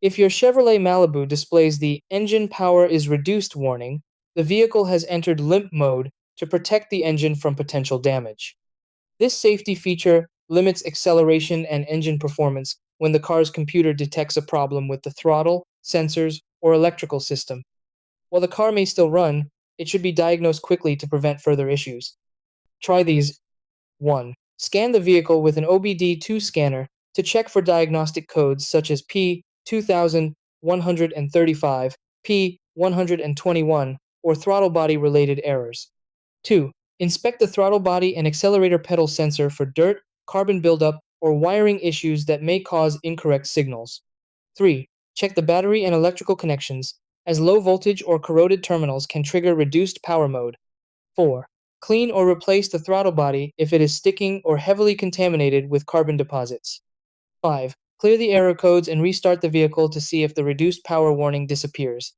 If your Chevrolet Malibu displays the engine power is reduced warning, the vehicle has entered limp mode to protect the engine from potential damage. This safety feature limits acceleration and engine performance when the car's computer detects a problem with the throttle, sensors, or electrical system. While the car may still run, it should be diagnosed quickly to prevent further issues. Try these. 1. Scan the vehicle with an OBD2 scanner to check for diagnostic codes such as P2135, P121, or throttle body related errors. 2. Inspect the throttle body and accelerator pedal sensor for dirt, carbon buildup, or wiring issues that may cause incorrect signals. 3. Check the battery and electrical connections, as low voltage or corroded terminals can trigger reduced power mode. 4. Clean or replace the throttle body if it is sticking or heavily contaminated with carbon deposits. 5. Clear the error codes and restart the vehicle to see if the reduced power warning disappears.